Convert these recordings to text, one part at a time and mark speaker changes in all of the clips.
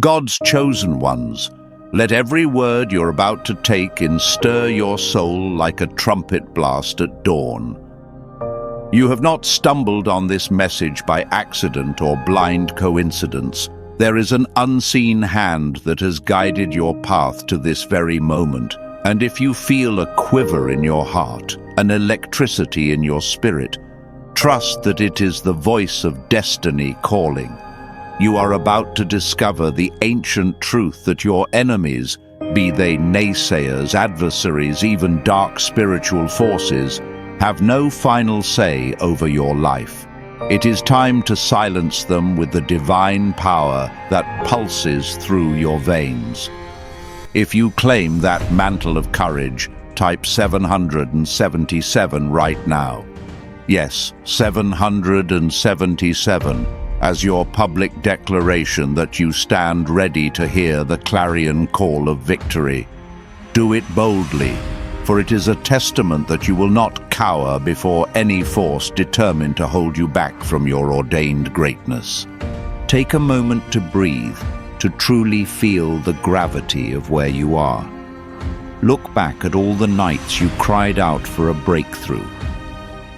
Speaker 1: God's chosen ones, let every word you're about to take in stir your soul like a trumpet blast at dawn. You have not stumbled on this message by accident or blind coincidence. There is an unseen hand that has guided your path to this very moment. And if you feel a quiver in your heart, an electricity in your spirit, trust that it is the voice of destiny calling. You are about to discover the ancient truth that your enemies, be they naysayers, adversaries, even dark spiritual forces, have no final say over your life. It is time to silence them with the divine power that pulses through your veins. If you claim that mantle of courage, type 777 right now. Yes, 777, as your public declaration that you stand ready to hear the clarion call of victory. Do it boldly, for it is a testament that you will not cower before any force determined to hold you back from your ordained greatness. Take a moment to breathe, to truly feel the gravity of where you are. Look back at all the nights you cried out for a breakthrough.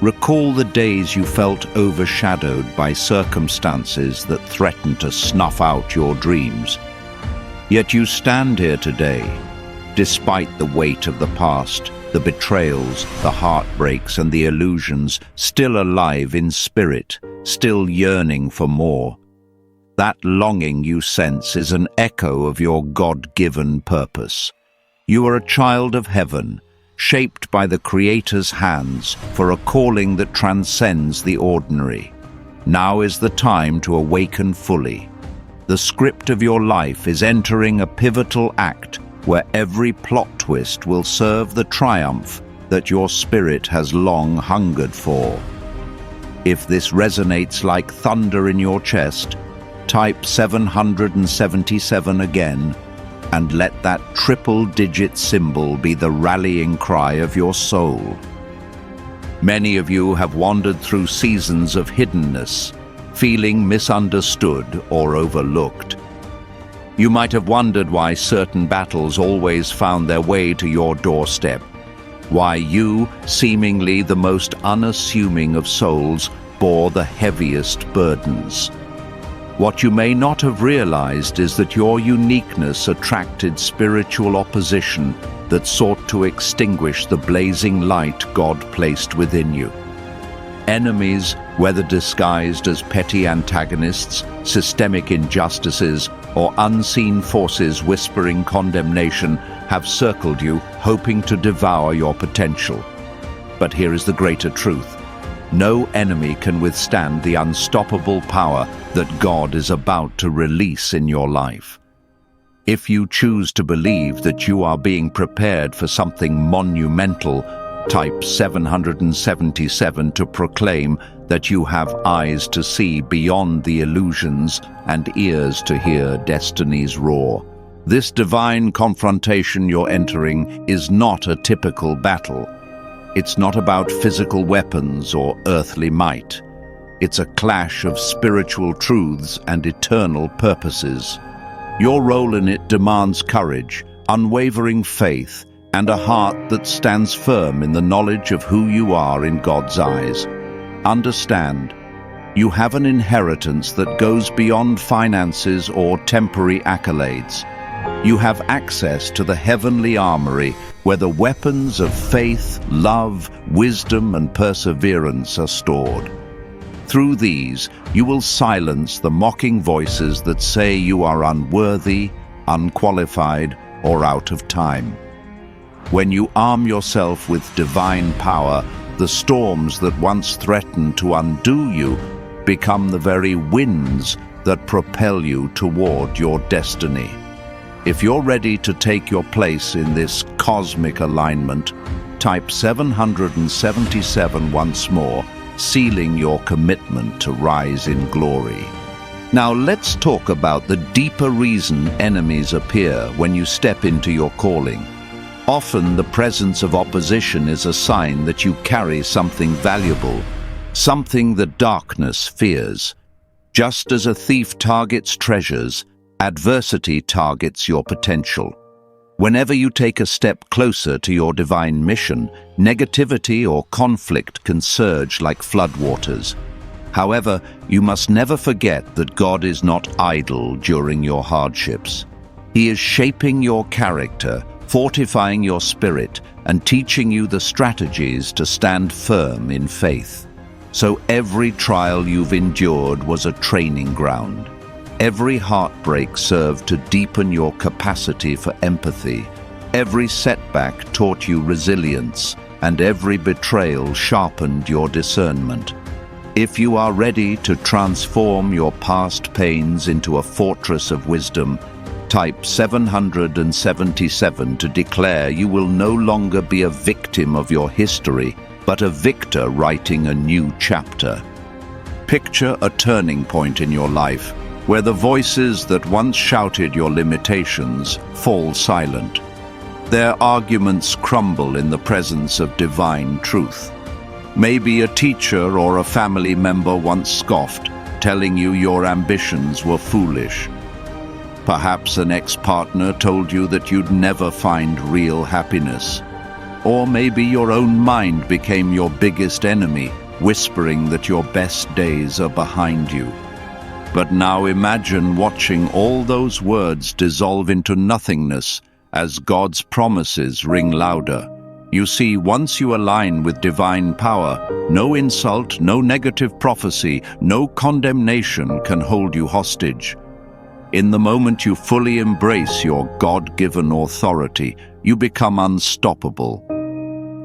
Speaker 1: Recall the days you felt overshadowed by circumstances that threatened to snuff out your dreams. Yet you stand here today, despite the weight of the past, the betrayals, the heartbreaks, and the illusions, still alive in spirit, still yearning for more. That longing you sense is an echo of your God-given purpose. You are a child of heaven, shaped by the Creator's hands for a calling that transcends the ordinary. Now is the time to awaken fully. The script of your life is entering a pivotal act where every plot twist will serve the triumph that your spirit has long hungered for. If this resonates like thunder in your chest, type 777 again, and let that triple-digit symbol be the rallying cry of your soul. Many of you have wandered through seasons of hiddenness, feeling misunderstood or overlooked. You might have wondered why certain battles always found their way to your doorstep, why you, seemingly the most unassuming of souls, bore the heaviest burdens. What you may not have realized is that your uniqueness attracted spiritual opposition that sought to extinguish the blazing light God placed within you. Enemies, whether disguised as petty antagonists, systemic injustices, or unseen forces whispering condemnation, have circled you, hoping to devour your potential. But here is the greater truth. No enemy can withstand the unstoppable power that God is about to release in your life. If you choose to believe that you are being prepared for something monumental, type 777 to proclaim that you have eyes to see beyond the illusions and ears to hear destiny's roar. This divine confrontation you're entering is not a typical battle. It's not about physical weapons or earthly might. It's a clash of spiritual truths and eternal purposes. Your role in it demands courage, unwavering faith, and a heart that stands firm in the knowledge of who you are in God's eyes. Understand, you have an inheritance that goes beyond finances or temporary accolades. You have access to the heavenly armory where the weapons of faith, love, wisdom, and perseverance are stored. Through these, you will silence the mocking voices that say you are unworthy, unqualified, or out of time. When you arm yourself with divine power, the storms that once threatened to undo you become the very winds that propel you toward your destiny. If you're ready to take your place in this cosmic alignment, type 777 once more, sealing your commitment to rise in glory. Now let's talk about the deeper reason enemies appear when you step into your calling. Often the presence of opposition is a sign that you carry something valuable, something that darkness fears. Just as a thief targets treasures, Adversity targets your potential. Whenever you take a step closer to your divine mission, negativity or conflict can surge like floodwaters. However, you must never forget that God is not idle during your hardships. He is shaping your character, fortifying your spirit, and teaching you the strategies to stand firm in faith. So every trial you've endured was a training ground. Every heartbreak served to deepen your capacity for empathy. Every setback taught you resilience, and every betrayal sharpened your discernment. If you are ready to transform your past pains into a fortress of wisdom, type 777 to declare you will no longer be a victim of your history, but a victor writing a new chapter. Picture a turning point in your life, where the voices that once shouted your limitations fall silent. Their arguments crumble in the presence of divine truth. Maybe a teacher or a family member once scoffed, telling you your ambitions were foolish. Perhaps an ex-partner told you that you'd never find real happiness. Or maybe your own mind became your biggest enemy, whispering that your best days are behind you. But now imagine watching all those words dissolve into nothingness as God's promises ring louder. You see, once you align with divine power, no insult, no negative prophecy, no condemnation can hold you hostage. In the moment you fully embrace your God-given authority, you become unstoppable.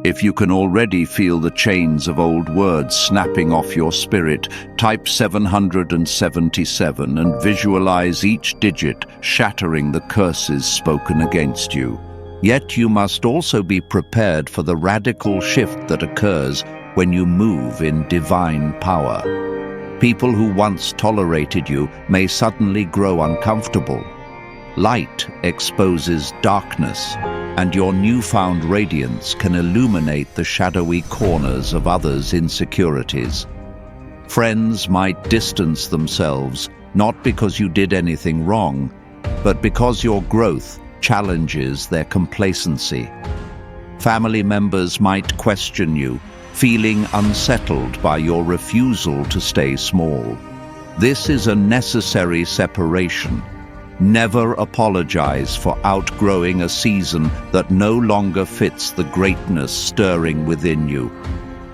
Speaker 1: If you can already feel the chains of old words snapping off your spirit, type 777 and visualize each digit shattering the curses spoken against you. Yet you must also be prepared for the radical shift that occurs when you move in divine power. People who once tolerated you may suddenly grow uncomfortable. Light exposes darkness, and your newfound radiance can illuminate the shadowy corners of others' insecurities. Friends might distance themselves, not because you did anything wrong, but because your growth challenges their complacency. Family members might question you, feeling unsettled by your refusal to stay small. This is a necessary separation. Never apologize for outgrowing a season that no longer fits the greatness stirring within you.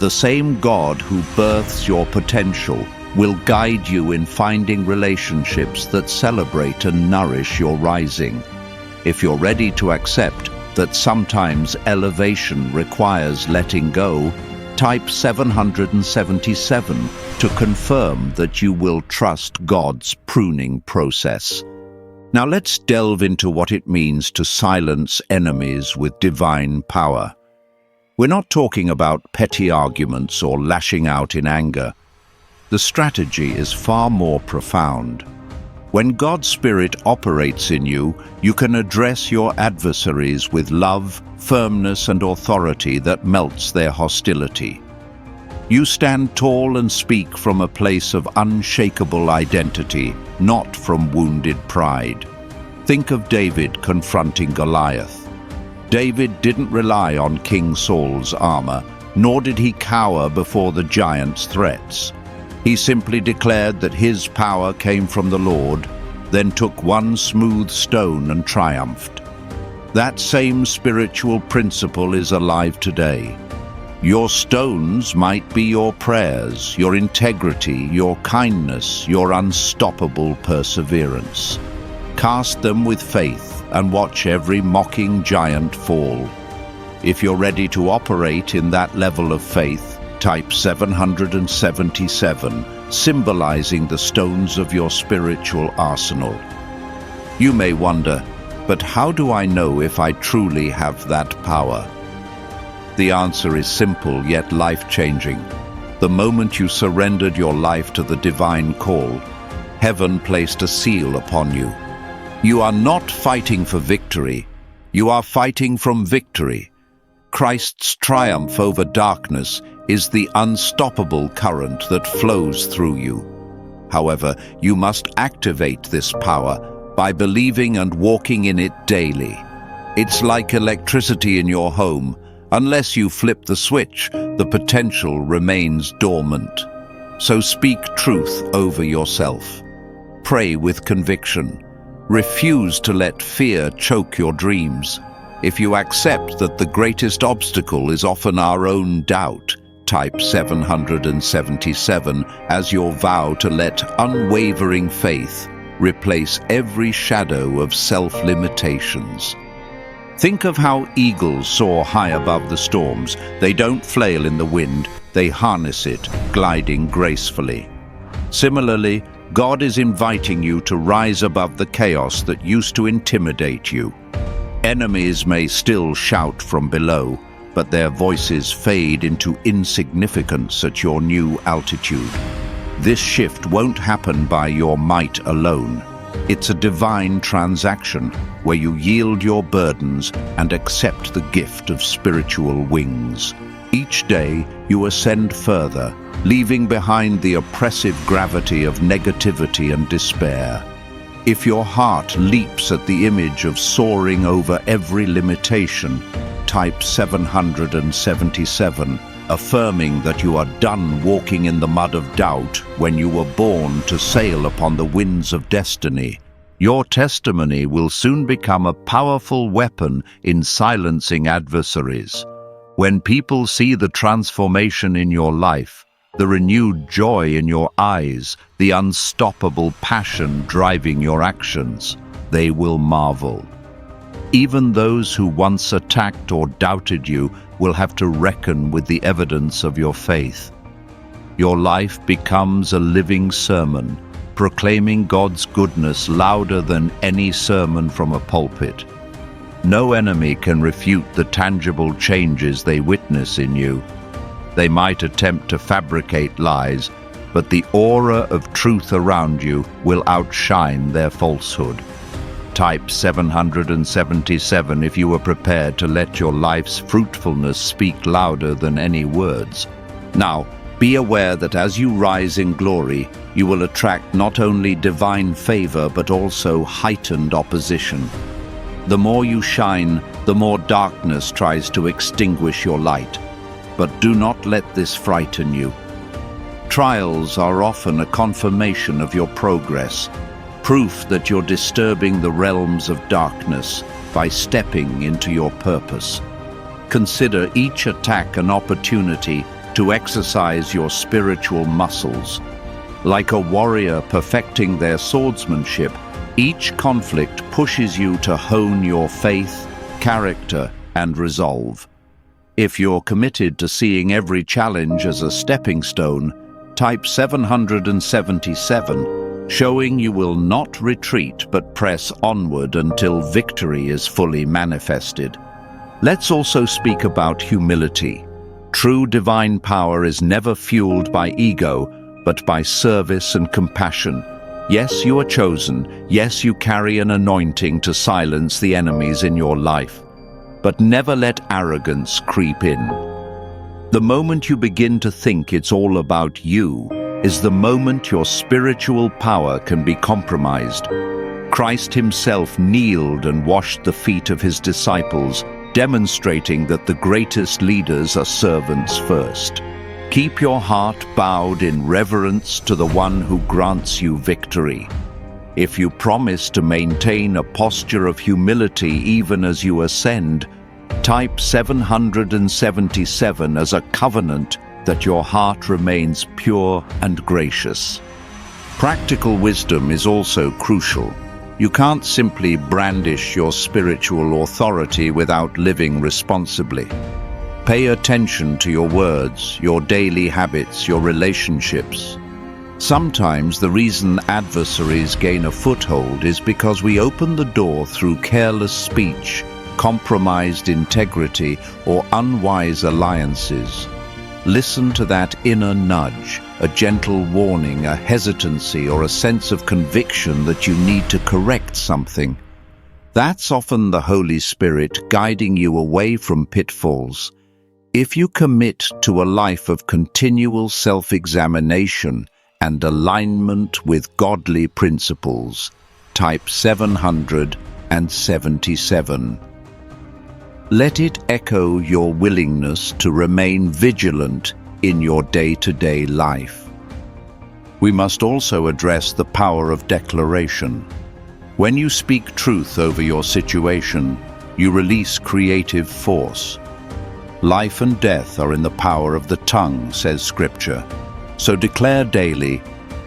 Speaker 1: The same God who births your potential will guide you in finding relationships that celebrate and nourish your rising. If you're ready to accept that sometimes elevation requires letting go, type 777 to confirm that you will trust God's pruning process. Now let's delve into what it means to silence enemies with divine power. We're not talking about petty arguments or lashing out in anger. The strategy is far more profound. When God's Spirit operates in you, you can address your adversaries with love, firmness, and authority that melts their hostility. You stand tall and speak from a place of unshakable identity, not from wounded pride. Think of David confronting Goliath. David didn't rely on King Saul's armor, nor did he cower before the giant's threats. He simply declared that his power came from the Lord, then took one smooth stone and triumphed. That same spiritual principle is alive today. Your stones might be your prayers, your integrity, your kindness, your unstoppable perseverance. Cast them with faith and watch every mocking giant fall. If you're ready to operate in that level of faith, type 777, symbolizing the stones of your spiritual arsenal. You may wonder, but how do I know if I truly have that power? The answer is simple yet life-changing. The moment you surrendered your life to the divine call, heaven placed a seal upon you. You are not fighting for victory. You are fighting from victory. Christ's triumph over darkness is the unstoppable current that flows through you. However, you must activate this power, by believing and walking in it daily. It's like electricity in your home. Unless you flip the switch, the potential remains dormant. So speak truth over yourself. Pray with conviction. Refuse to let fear choke your dreams. If you accept that the greatest obstacle is often our own doubt, type 777 as your vow to let unwavering faith replace every shadow of self-limitations. Think of how eagles soar high above the storms. They don't flail in the wind, they harness it, gliding gracefully. Similarly, God is inviting you to rise above the chaos that used to intimidate you. Enemies may still shout from below, but their voices fade into insignificance at your new altitude. This shift won't happen by your might alone. It's a divine transaction where you yield your burdens and accept the gift of spiritual wings. Each day, you ascend further, leaving behind the oppressive gravity of negativity and despair. If your heart leaps at the image of soaring over every limitation, type 777, affirming that you are done walking in the mud of doubt when you were born to sail upon the winds of destiny. Your testimony will soon become a powerful weapon in silencing adversaries. When people see the transformation in your life, the renewed joy in your eyes, the unstoppable passion driving your actions, they will marvel. Even those who once attacked or doubted you will have to reckon with the evidence of your faith. Your life becomes a living sermon, proclaiming God's goodness louder than any sermon from a pulpit. No enemy can refute the tangible changes they witness in you. They might attempt to fabricate lies, but the aura of truth around you will outshine their falsehood. Type 777 if you are prepared to let your life's fruitfulness speak louder than any words. Now, be aware that as you rise in glory, you will attract not only divine favor but also heightened opposition. The more you shine, the more darkness tries to extinguish your light. But do not let this frighten you. Trials are often a confirmation of your progress, proof that you're disturbing the realms of darkness by stepping into your purpose. Consider each attack an opportunity to exercise your spiritual muscles. Like a warrior perfecting their swordsmanship, each conflict pushes you to hone your faith, character, and resolve. If you're committed to seeing every challenge as a stepping stone, type 777, showing you will not retreat but press onward until victory is fully manifested. Let's also speak about humility. True divine power is never fueled by ego, but by service and compassion. Yes, you are chosen. Yes, you carry an anointing to silence the enemies in your life. But never let arrogance creep in. The moment you begin to think it's all about you is the moment your spiritual power can be compromised. Christ himself kneeled and washed the feet of his disciples, demonstrating that the greatest leaders are servants first. Keep your heart bowed in reverence to the one who grants you victory. If you promise to maintain a posture of humility even as you ascend, type 777 as a covenant that your heart remains pure and gracious. Practical wisdom is also crucial. You can't simply brandish your spiritual authority without living responsibly. Pay attention to your words, your daily habits, your relationships. Sometimes the reason adversaries gain a foothold is because we open the door through careless speech, compromised integrity, or unwise alliances. Listen to that inner nudge, a gentle warning, a hesitancy, or a sense of conviction that you need to correct something. That's often the Holy Spirit guiding you away from pitfalls. If you commit to a life of continual self-examination and alignment with godly principles, type 777. Let it echo your willingness to remain vigilant in your day-to-day life. We must also address the power of declaration. When you speak truth over your situation, you release creative force. Life and death are in the power of the tongue, says Scripture. So declare daily,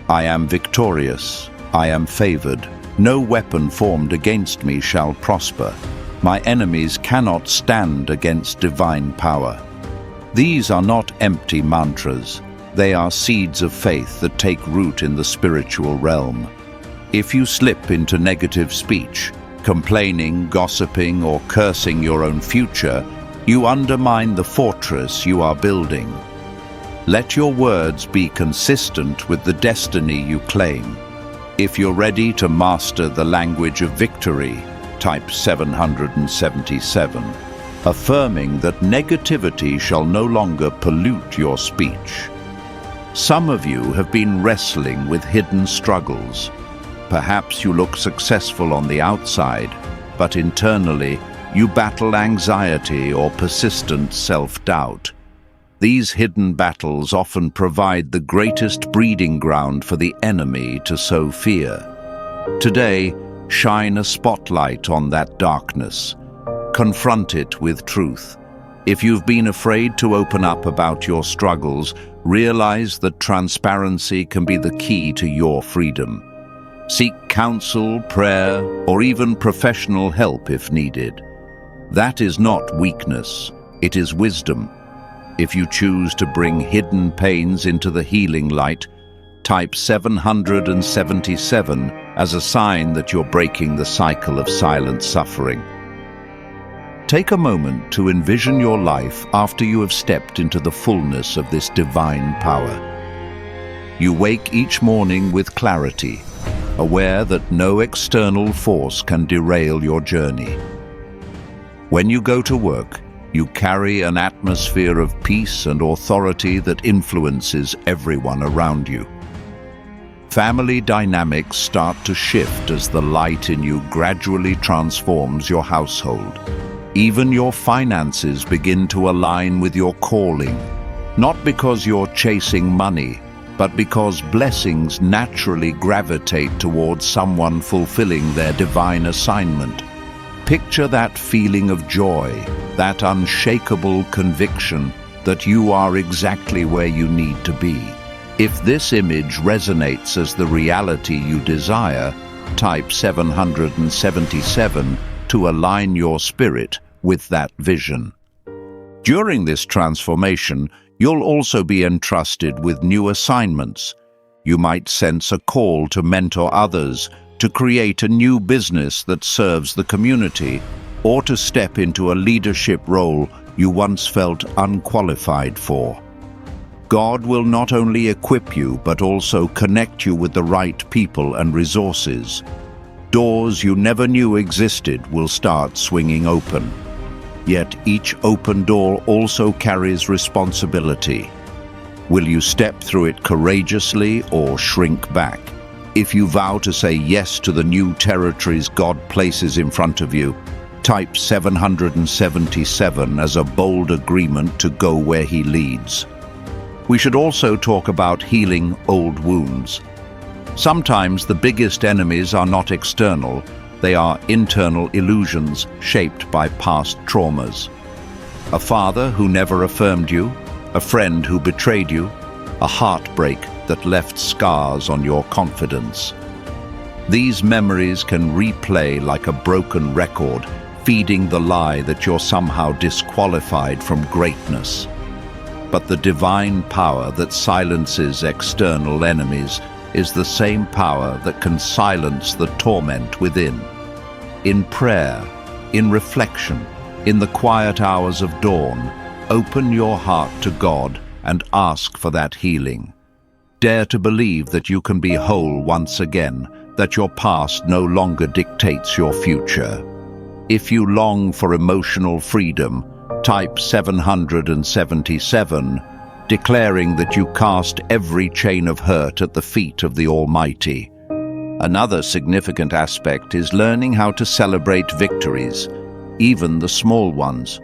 Speaker 1: I am victorious, I am favored. No weapon formed against me shall prosper. My enemies cannot stand against divine power. These are not empty mantras. They are seeds of faith that take root in the spiritual realm. If you slip into negative speech, complaining, gossiping, or cursing your own future, you undermine the fortress you are building. Let your words be consistent with the destiny you claim. If you're ready to master the language of victory, type 777, affirming that negativity shall no longer pollute your speech. Some of you have been wrestling with hidden struggles. Perhaps you look successful on the outside, but internally you battle anxiety or persistent self-doubt. These hidden battles often provide the greatest breeding ground for the enemy to sow fear. Today, shine a spotlight on that darkness. Confront it with truth. If you've been afraid to open up about your struggles, realize that transparency can be the key to your freedom. Seek counsel, prayer, or even professional help if needed. That is not weakness, it is wisdom. If you choose to bring hidden pains into the healing light, type 777 as a sign that you're breaking the cycle of silent suffering. Take a moment to envision your life after you have stepped into the fullness of this divine power. You wake each morning with clarity, aware that no external force can derail your journey. When you go to work, you carry an atmosphere of peace and authority that influences everyone around you. Family dynamics start to shift as the light in you gradually transforms your household. Even your finances begin to align with your calling, not because you're chasing money, but because blessings naturally gravitate towards someone fulfilling their divine assignment. Picture that feeling of joy, that unshakable conviction that you are exactly where you need to be. If this image resonates as the reality you desire, type 777 to align your spirit with that vision. During this transformation, you'll also be entrusted with new assignments. You might sense a call to mentor others, to create a new business that serves the community, or to step into a leadership role you once felt unqualified for. God will not only equip you, but also connect you with the right people and resources. Doors you never knew existed will start swinging open. Yet each open door also carries responsibility. Will you step through it courageously or shrink back? If you vow to say yes to the new territories God places in front of you, type 777 as a bold agreement to go where He leads. We should also talk about healing old wounds. Sometimes the biggest enemies are not external, they are internal illusions shaped by past traumas. A father who never affirmed you, a friend who betrayed you, a heartbreak that left scars on your confidence. These memories can replay like a broken record, feeding the lie that you're somehow disqualified from greatness. But the divine power that silences external enemies is the same power that can silence the torment within. In prayer, in reflection, in the quiet hours of dawn, open your heart to God and ask for that healing. Dare to believe that you can be whole once again, that your past no longer dictates your future. If you long for emotional freedom, type 777, declaring that you cast every chain of hurt at the feet of the Almighty. Another significant aspect is learning how to celebrate victories, even the small ones.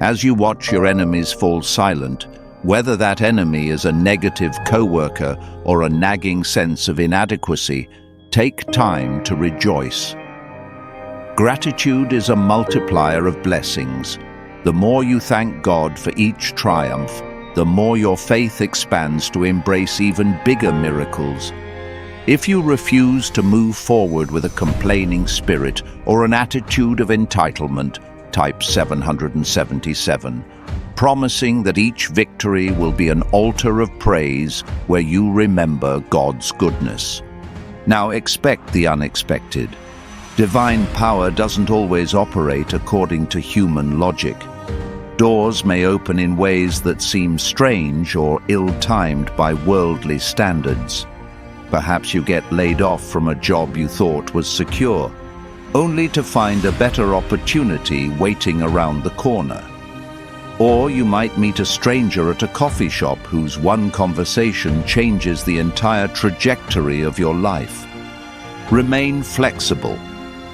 Speaker 1: As you watch your enemies fall silent, whether that enemy is a negative coworker or a nagging sense of inadequacy, take time to rejoice. Gratitude is a multiplier of blessings. The more you thank God for each triumph, the more your faith expands to embrace even bigger miracles. If you refuse to move forward with a complaining spirit or an attitude of entitlement, type 777, promising that each victory will be an altar of praise where you remember God's goodness. Now expect the unexpected. Divine power doesn't always operate according to human logic. Doors may open in ways that seem strange or ill-timed by worldly standards. Perhaps you get laid off from a job you thought was secure, only to find a better opportunity waiting around the corner. Or you might meet a stranger at a coffee shop whose one conversation changes the entire trajectory of your life. Remain flexible.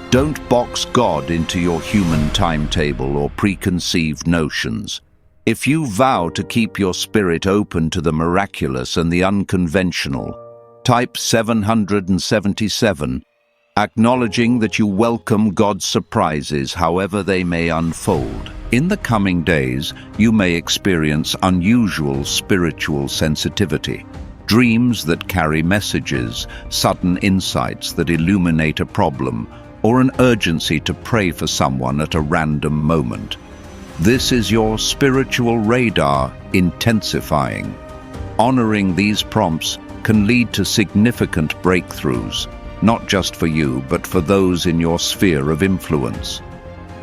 Speaker 1: Don't box God into your human timetable or preconceived notions. If you vow to keep your spirit open to the miraculous and the unconventional, type 777, acknowledging that you welcome God's surprises however they may unfold. In the coming days, you may experience unusual spiritual sensitivity, dreams that carry messages, sudden insights that illuminate a problem, or an urgency to pray for someone at a random moment. This is your spiritual radar intensifying. Honoring these prompts can lead to significant breakthroughs, not just for you, but for those in your sphere of influence.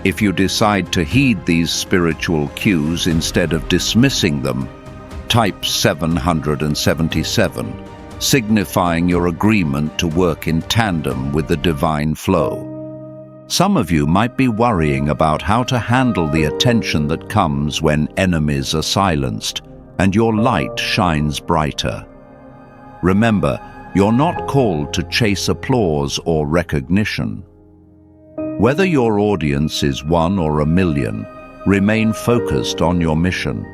Speaker 1: If you decide to heed these spiritual cues instead of dismissing them, type 777, signifying your agreement to work in tandem with the divine flow. Some of you might be worrying about how to handle the attention that comes when enemies are silenced and your light shines brighter. Remember, you're not called to chase applause or recognition. Whether your audience is 1 or 1,000,000, remain focused on your mission.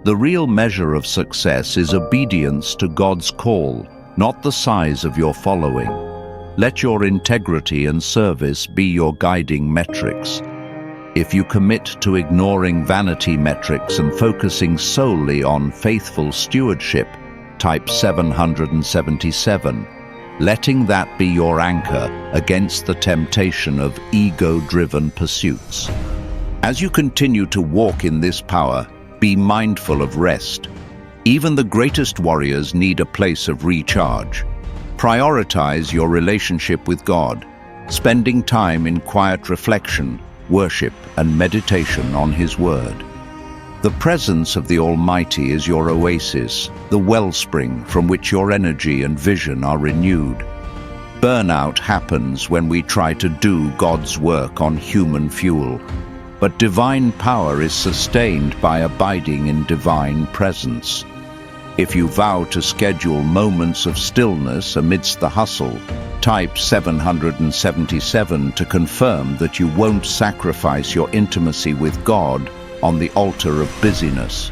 Speaker 1: The real measure of success is obedience to God's call, not the size of your following. Let your integrity and service be your guiding metrics. If you commit to ignoring vanity metrics and focusing solely on faithful stewardship, type 777, letting that be your anchor against the temptation of ego-driven pursuits. As you continue to walk in this power, be mindful of rest. Even the greatest warriors need a place of recharge. Prioritize your relationship with God, spending time in quiet reflection, worship, and meditation on His Word. The presence of the Almighty is your oasis, the wellspring from which your energy and vision are renewed. Burnout happens when we try to do God's work on human fuel, but divine power is sustained by abiding in divine presence. If you vow to schedule moments of stillness amidst the hustle, type 777 to confirm that you won't sacrifice your intimacy with God on the altar of busyness.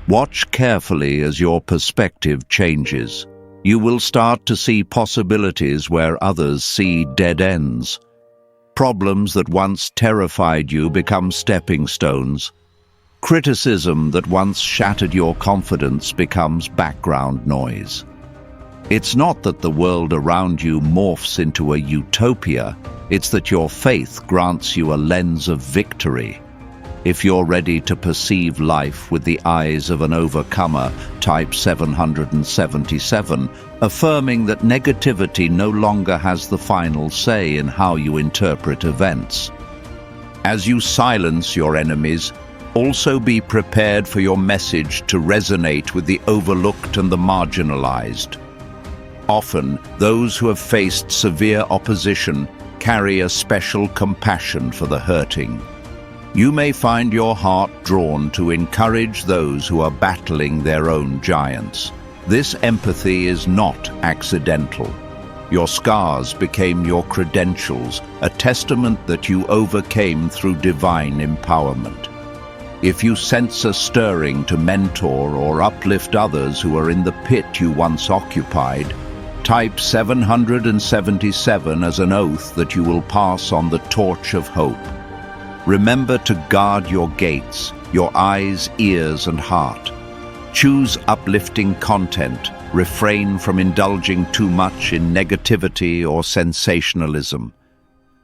Speaker 1: Watch carefully as your perspective changes. You will start to see possibilities where others see dead ends. Problems that once terrified you become stepping stones. Criticism that once shattered your confidence becomes background noise. It's not that the world around you morphs into a utopia, it's that your faith grants you a lens of victory. If you're ready to perceive life with the eyes of an overcomer, type 777, affirming that negativity no longer has the final say in how you interpret events. As you silence your enemies, also be prepared for your message to resonate with the overlooked and the marginalized. Often, those who have faced severe opposition carry a special compassion for the hurting. You may find your heart drawn to encourage those who are battling their own giants. This empathy is not accidental. Your scars became your credentials, a testament that you overcame through divine empowerment. If you sense a stirring to mentor or uplift others who are in the pit you once occupied, type 777 as an oath that you will pass on the torch of hope. Remember to guard your gates, your eyes, ears, and heart. Choose uplifting content. Refrain from indulging too much in negativity or sensationalism.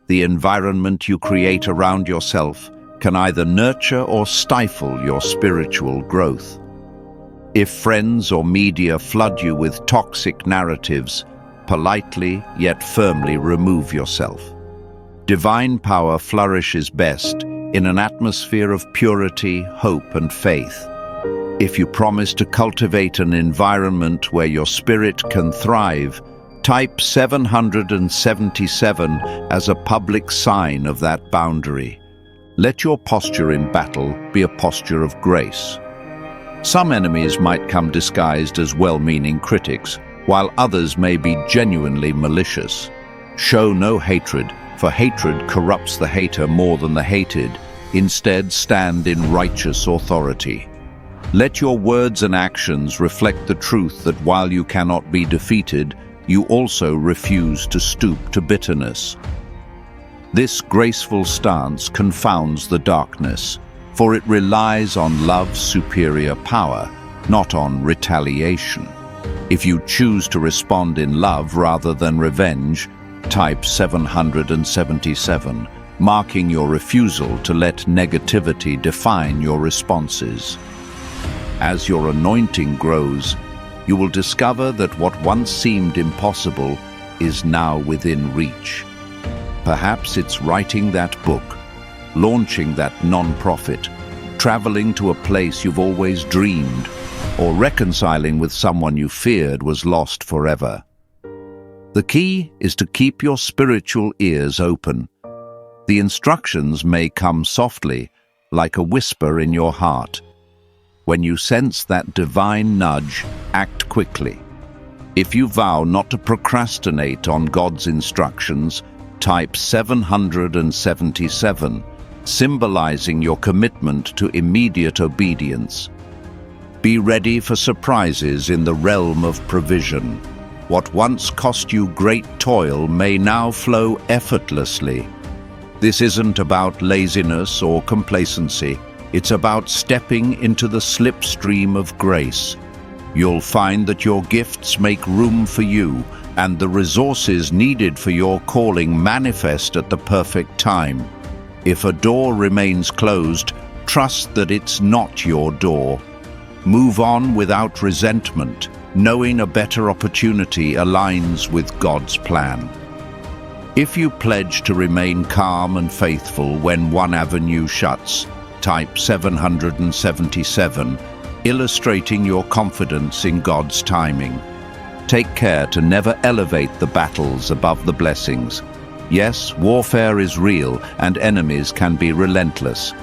Speaker 1: The environment you create around yourself can either nurture or stifle your spiritual growth. If friends or media flood you with toxic narratives, politely yet firmly remove yourself. Divine power flourishes best in an atmosphere of purity, hope, and faith. If you promise to cultivate an environment where your spirit can thrive, type 777 as a public sign of that boundary. Let your posture in battle be a posture of grace. Some enemies might come disguised as well-meaning critics, while others may be genuinely malicious. Show no hatred, for hatred corrupts the hater more than the hated. Instead, stand in righteous authority. Let your words and actions reflect the truth that while you cannot be defeated, you also refuse to stoop to bitterness. This graceful stance confounds the darkness, for it relies on love's superior power, not on retaliation. If you choose to respond in love rather than revenge, type 777, marking your refusal to let negativity define your responses. As your anointing grows, you will discover that what once seemed impossible is now within reach. Perhaps it's writing that book, launching that non-profit, traveling to a place you've always dreamed, or reconciling with someone you feared was lost forever. The key is to keep your spiritual ears open. The instructions may come softly, like a whisper in your heart. When you sense that divine nudge, act quickly. If you vow not to procrastinate on God's instructions, type 777, symbolizing your commitment to immediate obedience. Be ready for surprises in the realm of provision. What once cost you great toil may now flow effortlessly. This isn't about laziness or complacency. It's about stepping into the slipstream of grace. You'll find that your gifts make room for you, and the resources needed for your calling manifest at the perfect time. If a door remains closed, trust that it's not your door. Move on without resentment, knowing a better opportunity aligns with God's plan. If you pledge to remain calm and faithful when one avenue shuts, type 777, illustrating your confidence in God's timing. Take care to never elevate the battles above the blessings. Yes, warfare is real and enemies can be relentless,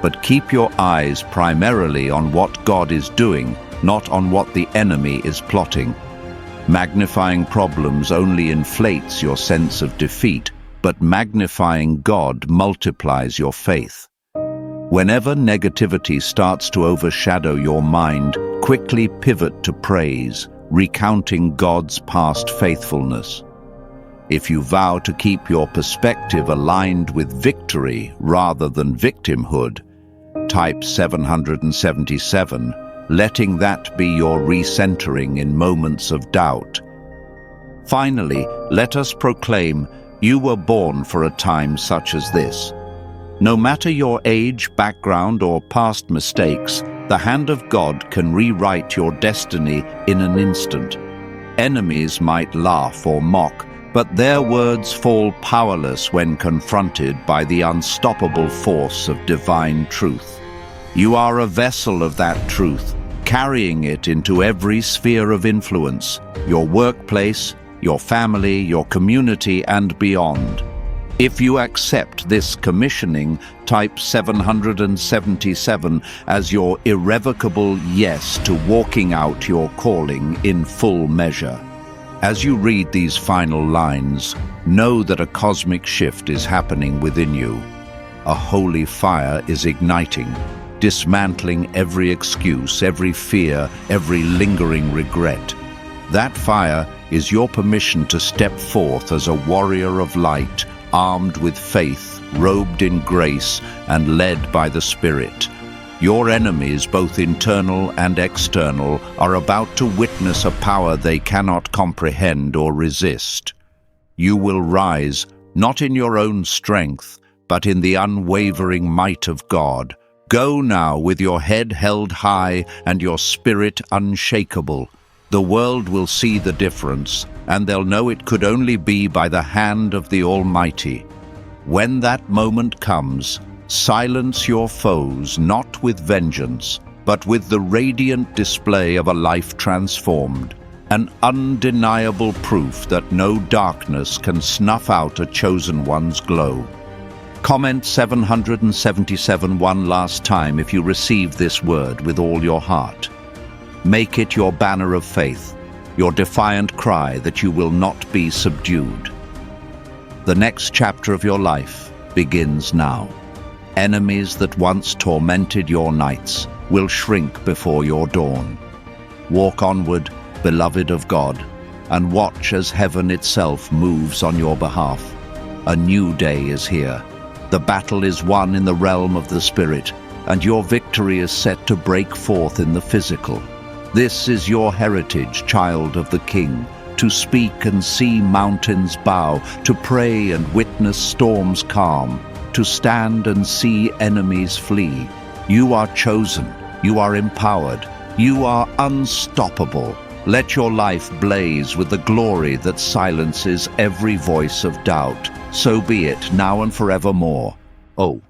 Speaker 1: but keep your eyes primarily on what God is doing, not on what the enemy is plotting. Magnifying problems only inflates your sense of defeat, but magnifying God multiplies your faith. Whenever negativity starts to overshadow your mind, quickly pivot to praise, recounting God's past faithfulness. If you vow to keep your perspective aligned with victory rather than victimhood, type 777, letting that be your recentering in moments of doubt. Finally, let us proclaim, you were born for a time such as this. No matter your age, background, or past mistakes, the hand of God can rewrite your destiny in an instant. Enemies might laugh or mock, but their words fall powerless when confronted by the unstoppable force of divine truth. You are a vessel of that truth, carrying it into every sphere of influence, your workplace, your family, your community, and beyond. If you accept this commissioning, type 777 as your irrevocable yes to walking out your calling in full measure. As you read these final lines, know that a cosmic shift is happening within you. A holy fire is igniting, dismantling every excuse, every fear, every lingering regret. That fire is your permission to step forth as a warrior of light, armed with faith, robed in grace, and led by the Spirit. Your enemies, both internal and external, are about to witness a power they cannot comprehend or resist. You will rise, not in your own strength, but in the unwavering might of God. Go now with your head held high and your spirit unshakable. The world will see the difference, and they'll know it could only be by the hand of the Almighty. When that moment comes, silence your foes not with vengeance, but with the radiant display of a life transformed, an undeniable proof that no darkness can snuff out a chosen one's glow. Comment 777 one last time if you receive this word with all your heart. Make it your banner of faith, your defiant cry that you will not be subdued. The next chapter of your life begins now. Enemies that once tormented your nights will shrink before your dawn. Walk onward, beloved of God, and watch as heaven itself moves on your behalf. A new day is here. The battle is won in the realm of the Spirit, and your victory is set to break forth in the physical. This is your heritage, child of the King, to speak and see mountains bow, to pray and witness storms calm, to stand and see enemies flee. You are chosen, you are empowered, you are unstoppable. Let your life blaze with the glory that silences every voice of doubt. So be it, now and forevermore. Oh,